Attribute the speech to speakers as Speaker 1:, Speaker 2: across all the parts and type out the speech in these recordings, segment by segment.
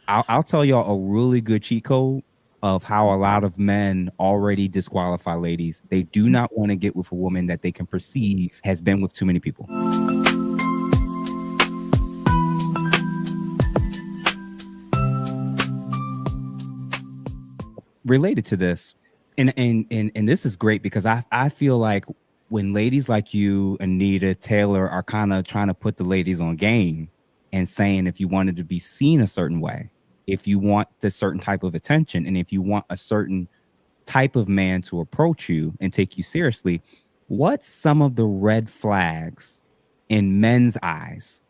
Speaker 1: I'll tell y'all a really good cheat code of how a lot of men already disqualify ladies. They do not want to get with a woman that they can perceive has been with too many people. Related to this, and this is great because I feel like when ladies like you, Anita, Taylor are kind of trying to put the ladies on game and saying if you wanted to be seen a certain way, if you want the certain type of attention, and if you want a certain type of man to approach you and take you seriously, what's some of the red flags in men's eyes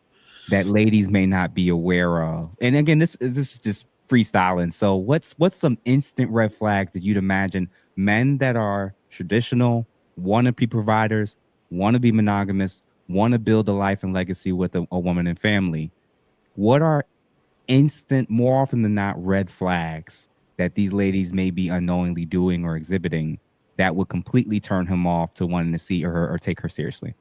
Speaker 1: that ladies may not be aware of? And again, this is just freestyling. So what's some instant red flags that you'd imagine men that are traditional, want to be providers, want to be monogamous, want to build a life and legacy with a woman and family? What are instant, more often than not, red flags that these ladies may be unknowingly doing or exhibiting that would completely turn him off to wanting to see her or take her seriously?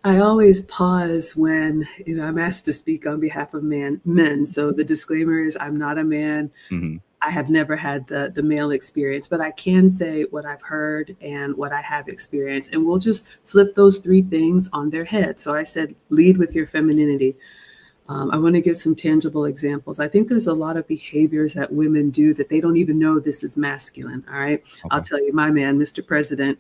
Speaker 2: I always pause when, I'm asked to speak on behalf of men. So the disclaimer is I'm not a man.
Speaker 1: Mm-hmm.
Speaker 2: I have never had the male experience, but I can say what I've heard and what I have experienced. And we'll just flip those three things on their head. So I said, lead with your femininity. I want to give some tangible examples. I think there's a lot of behaviors that women do that they don't even know this is masculine. All right.
Speaker 1: Okay.
Speaker 2: I'll tell you, my man, Mr. President,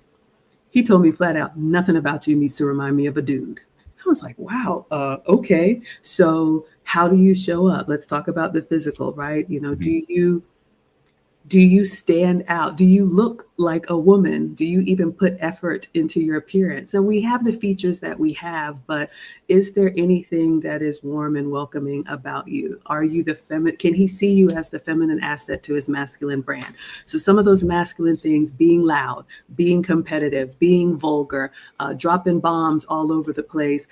Speaker 2: he told me flat out, nothing about you needs to remind me of a dude. I was like, wow, okay. So how do you show up? Let's talk about the physical, right?
Speaker 1: Mm-hmm.
Speaker 2: Do you stand out? Do you look like a woman? Do you even put effort into your appearance? And we have the features that we have, but is there anything that is warm and welcoming about you? Are you the feminine? Can he see you as the feminine asset to his masculine brand? So some of those masculine things, being loud, being competitive, being vulgar, dropping bombs all over the place,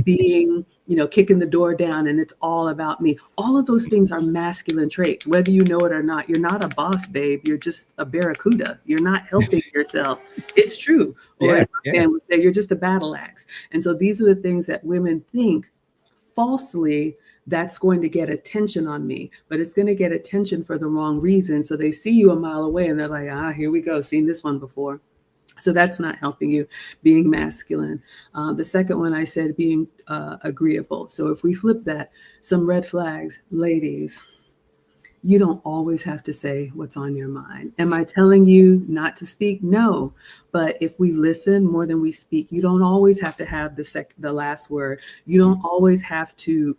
Speaker 2: being kicking the door down and it's all about me. All of those things are masculine traits, whether you know it or not. You're not a boss, babe. You're just a barracuda. You're not helping yourself. It's true. Or
Speaker 1: Yeah,
Speaker 2: as my
Speaker 1: yeah.
Speaker 2: man would say, you're just a battle axe. And so these are the things that women think falsely that's going to get attention on me, but it's going to get attention for the wrong reason. So they see you a mile away and they're like, here we go. Seen this one before. So that's not helping you being masculine. The second one I said being agreeable. So if we flip that, some red flags, ladies, you don't always have to say what's on your mind. Am I telling you not to speak? No. But if we listen more than we speak, you don't always have to have the last word. You don't always have to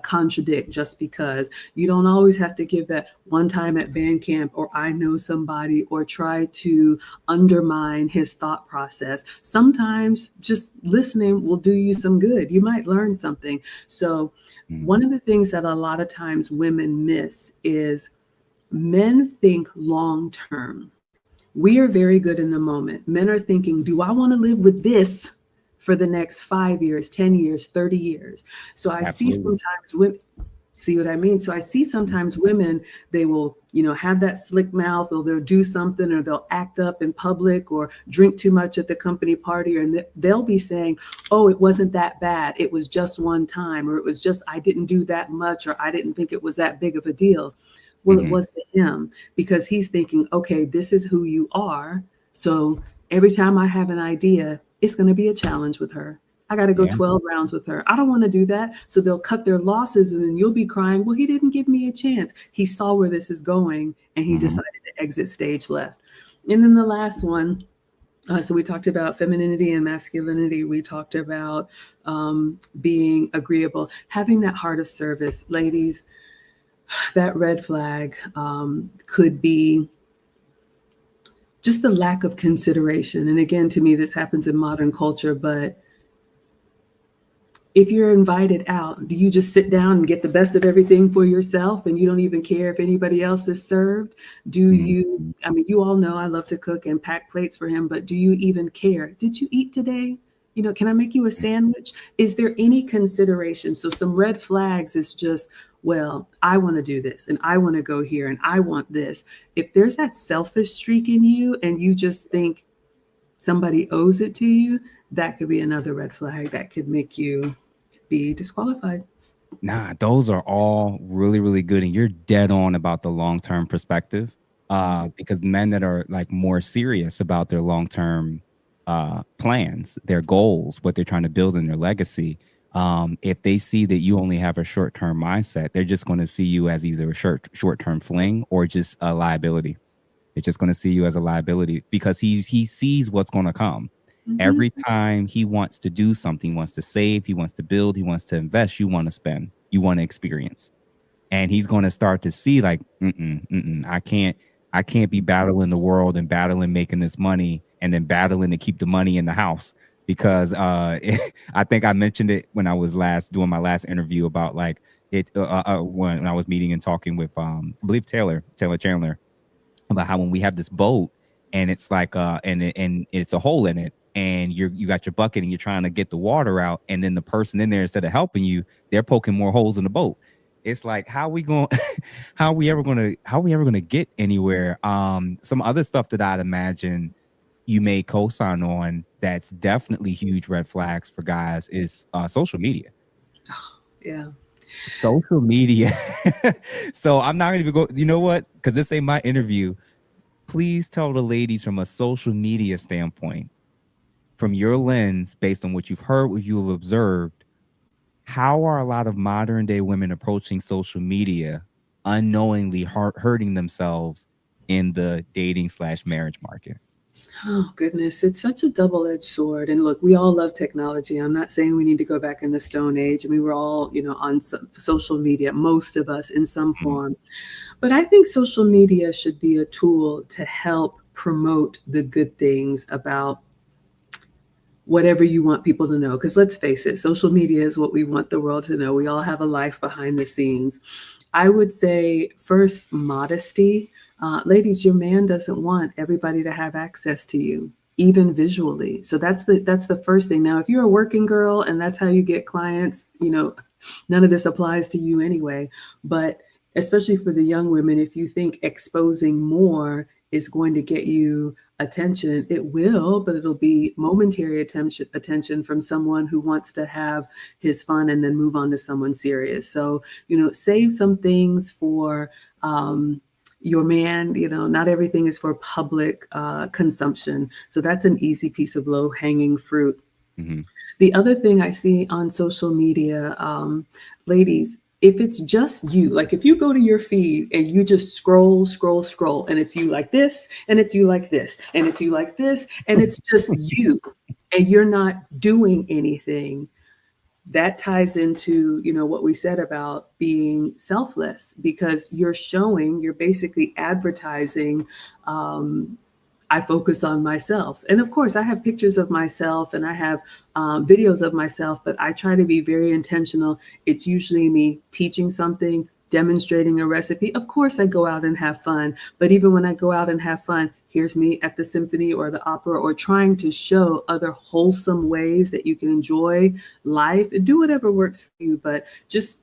Speaker 2: contradict just because. You don't always have to give that one time at band camp or I know somebody or try to undermine his thought process. Sometimes just listening will do you some good. You might learn something. So
Speaker 1: Mm.
Speaker 2: one of the things that a lot of times women miss is men think long term. We are very good in the moment. Men are thinking, do I want to live with this for the next 5 years, 10 years, 30 years? So I see
Speaker 1: Absolutely.
Speaker 2: sometimes women, see what I mean? So I see sometimes women, they will, have that slick mouth or they'll do something or they'll act up in public or drink too much at the company party. And they'll be saying, oh, it wasn't that bad. It was just one time, or it was just, I didn't do that much, or I didn't think it was that big of a deal. Well, it
Speaker 1: Mm-hmm.
Speaker 2: was to him because he's thinking, okay, this is who you are. So every time I have an idea, it's going to be a challenge with her. I got to go
Speaker 1: Yeah.
Speaker 2: 12 rounds with her. I don't want to do that. So they'll cut their losses and then you'll be crying, well, he didn't give me a chance. He saw where this is going and he
Speaker 1: Mm-hmm.
Speaker 2: decided to exit stage left. And then the last one, so we talked about femininity and masculinity. We talked about being agreeable, having that heart of service. Ladies, that red flag could be just the lack of consideration. And again, to me, this happens in modern culture, but if you're invited out, do you just sit down and get the best of everything for yourself and you don't even care if anybody else is served? Do you,
Speaker 1: Mm-hmm.
Speaker 2: I mean, you all know I love to cook and pack plates for him, but do you even care? Did you eat today? Can I make you a sandwich? Is there any consideration? So some red flags is just, well, I want to do this and I want to go here and I want this. If there's that selfish streak in you and you just think somebody owes it to you, that could be another red flag that could make you be disqualified.
Speaker 1: Nah, those are all really, really good. And you're dead on about the long-term perspective. Because men that are like more serious about their long-term plans, their goals, what they're trying to build in their legacy, if they see that you only have a short-term mindset, they're just going to see you as either a short-term fling or just a liability. They're just going to see you as a liability because he sees what's going to come.
Speaker 2: Mhm.
Speaker 1: Every time he wants to do something, he wants to save, he wants to build, he wants to invest, you want to spend, you want to experience. And he's going to start to see like, I can't be battling the world and battling making this money and then battling to keep the money in the house because I think I mentioned it when I was last doing my last interview about like it when I was meeting and talking with I believe Taylor Chandler about how when we have this boat and it's like and it's a hole in it and you got your bucket and you're trying to get the water out and then the person in there instead of helping you they're poking more holes in the boat. It's like how we going how we ever going to get anywhere. Some other stuff that I'd imagine you may co-sign on that's definitely huge red flags for guys is social media.
Speaker 2: Yeah.
Speaker 1: Social media. So I'm not gonna even go, you know what, because this ain't my interview. Please tell the ladies from a social media standpoint, from your lens, based on what you've heard, what you have observed, how are a lot of modern day women approaching social media unknowingly hurting themselves in the dating slash marriage market?
Speaker 2: Oh, goodness. It's such a double edged sword. And look, we all love technology. I'm not saying we need to go back in the Stone Age. I mean, we're all, on social media, most of us in some
Speaker 1: Mhm.
Speaker 2: form. But I think social media should be a tool to help promote the good things about whatever you want people to know. Because let's face it, social media is what we want the world to know. We all have a life behind the scenes. I would say, first, modesty. Ladies, your man doesn't want everybody to have access to you, even visually. So that's the first thing. Now, if you're a working girl and that's how you get clients, none of this applies to you anyway. But especially for the young women, if you think exposing more is going to get you attention, it will, but it'll be momentary attention from someone who wants to have his fun and then move on to someone serious. So, save some things for your man. Not everything is for public consumption. So that's an easy piece of low hanging fruit.
Speaker 1: Mhm.
Speaker 2: The other thing I see on social media, ladies, if it's just you, like if you go to your feed and you just scroll, scroll, scroll, and it's you like this, and it's you like this, and it's you like this, and it's just you, and you're not doing anything, that ties into what we said about being selfless because you're basically advertising. I focus on myself. And of course, I have pictures of myself and I have videos of myself, but I try to be very intentional. It's usually me teaching something, demonstrating a recipe. Of course, I go out and have fun. But even when I go out and have fun, here's me at the symphony or the opera or trying to show other wholesome ways that you can enjoy life and do whatever works for you. But just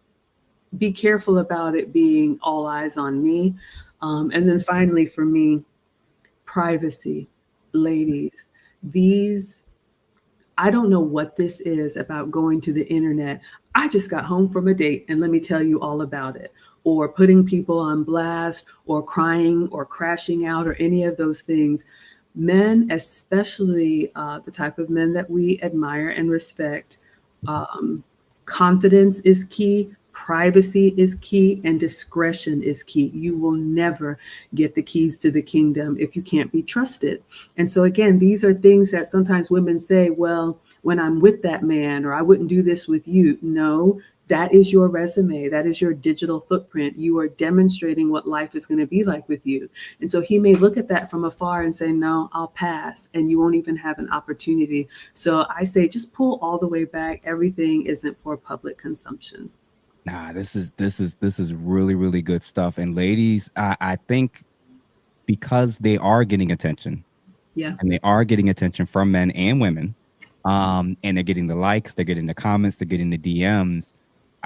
Speaker 2: be careful about it being all eyes on me. And then finally, for me, privacy. Ladies, these, I don't know what this is about going to the internet. I just got home from a date and let me tell you all about it. Or putting people on blast or crying or crashing out or any of those things. Men, especially the type of men that we admire and respect, um, confidence is key, privacy is key, and discretion is key. You will never get the keys to the kingdom if you can't be trusted. And so, again, these are things that sometimes women say, well, when I'm with that man, or I wouldn't do this with you. No, that is your resume. That is your digital footprint. You are demonstrating what life is going to be like with you. And so he may look at that from afar and say, no, I'll pass. And you won't even have an opportunity. So I say, just pull all the way back. Everything isn't for public consumption.
Speaker 1: Nah, this is really, really good stuff. And ladies, I think because they are getting attention
Speaker 2: Yeah.
Speaker 1: and they are getting attention from men and women, and they're getting the likes, they're getting the comments, they're getting the DMs.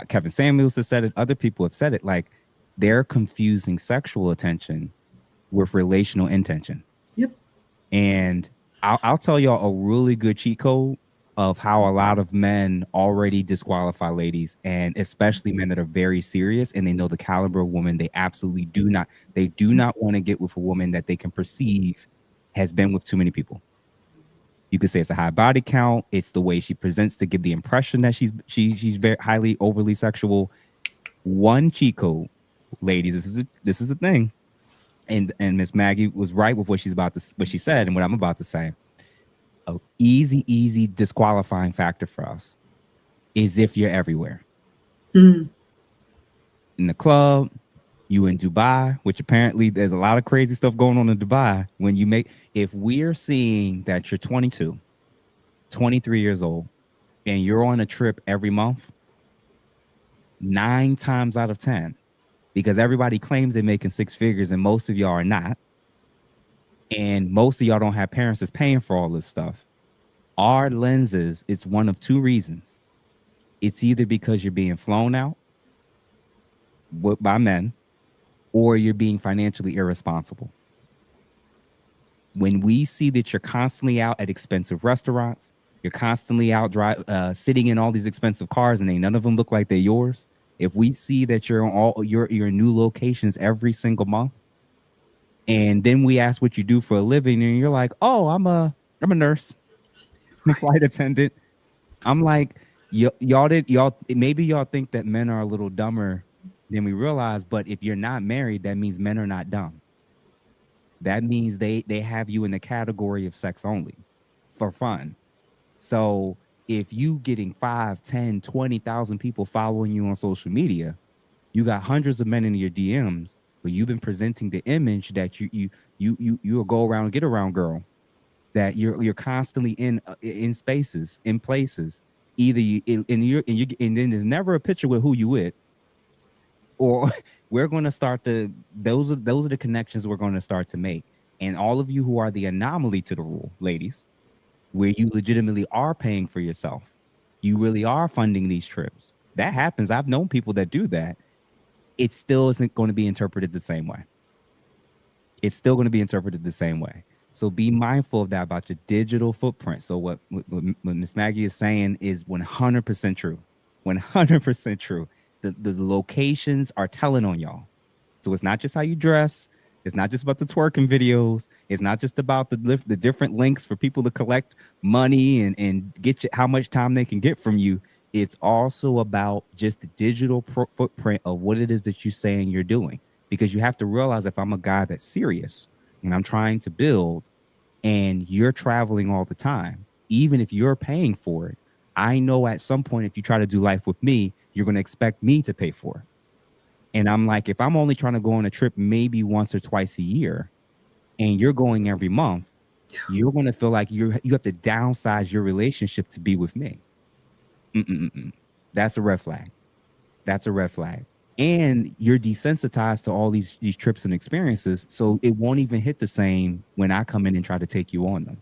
Speaker 1: Kevin Samuels has said it, other people have said it, like they're confusing sexual attention with relational intention.
Speaker 2: Yep.
Speaker 1: And I'll tell y'all a really good cheat code. of how a lot of men already disqualify ladies, and especially men that are very serious and they know the caliber of woman they absolutely do not want to get with a woman that they can perceive has been with too many people. You could say it's a high body count, it's the way she presents to give the impression that she's very highly overly sexual. One cheat code, ladies, this is a thing. And Miss Maggie was right with what what she said and what I'm about to say. A easy disqualifying factor for us is if you're everywhere.
Speaker 2: Mm.
Speaker 1: In the club, you in Dubai, which apparently there's a lot of crazy stuff going on in Dubai. If we're seeing that you're 22, 23 years old, and you're on a trip every month, 9 times out of 10, because everybody claims they're making 6 figures and most of y'all are not, and most of y'all don't have parents that's paying for all this stuff. Our lenses, it's one of 2 reasons. It's either because you're being flown out by men, or you're being financially irresponsible. When we see that you're constantly out at expensive restaurants, you're constantly out sitting in all these expensive cars and none of them look like they're yours. If we see that you're in new locations every single month, and then we ask what you do for a living, and you're like, "Oh, I'm a nurse, I'm a flight attendant." I'm like, maybe y'all think that men are a little dumber than we realize, but if you're not married, that means men are not dumb. That means they have you in the category of sex only for fun. So if you getting 5, 10, 20,000 people following you on social media, you got hundreds of men in your DMs, but you've been presenting the image that you a go around, get around girl, that you're constantly in spaces, in places. Either and then there's never a picture with who you with, or we're going to start those are the connections we're going to start to make. And all of you who are the anomaly to the rule, ladies, where you legitimately are paying for yourself, you really are funding these trips. That happens. I've known people that do that. It still isn't going to be interpreted the same way. It's still going to be interpreted the same way. So be mindful of that about your digital footprint. So what Miss Maggie is saying is 100% true. 100% true. The locations are telling on y'all. So it's not just how you dress. It's not just about the twerking videos. It's not just about the different links for people to collect money and get you how much time they can get from you. It's also about just the digital footprint of what it is that you're saying you're doing. Because you have to realize, if I'm a guy that's serious and I'm trying to build and you're traveling all the time, even if you're paying for it, I know at some point if you try to do life with me, you're going to expect me to pay for it. And I'm like, if I'm only trying to go on a trip maybe once or twice a year and you're going every month, you're going to feel like you have to downsize your relationship to be with me. That's a red flag. That's a red flag. And you're desensitized to all these trips and experiences. So it won't even hit the same when I come in and try to take you on them.